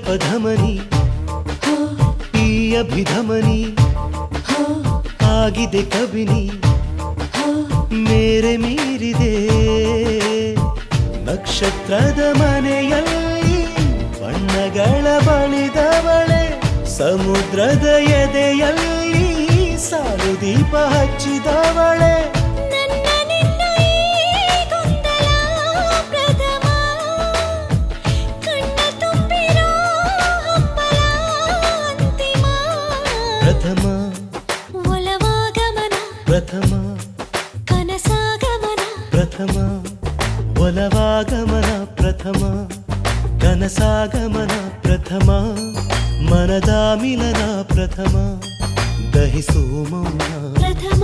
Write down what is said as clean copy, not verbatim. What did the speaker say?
ಪಧಮನಿ ಈ ಅಭಿಧಮನಿ ಆಗಿದೆ ಕಬಿನಿ ಮೇರೆ ಮೀರಿದೆ ನಕ್ಷತ್ರದ ಮನೆಯಲ್ಲಿ ಬಣ್ಣಗಳ ಬಳಿದವಳೆ ಸಮುದ್ರದ ಎದೆಯಲ್ಲಿ ಸಾಲು ದೀಪ ಹಚ್ಚಿದವಳೆ ಪ್ರಥಮ ಒಲವಾಗಮನ ಪ್ರಥಮ ಕನಸಾಗಮನ ಪ್ರಥಮ ಒಲವಾಗಮನ ಪ್ರಥಮ ಕನಸಾಗಮನ ಪ್ರಥಮ ಮನದ ಮಿಲನ ಪ್ರಥಮ ದಹಿಸೋ ಮೌನ ಪ್ರಥಮ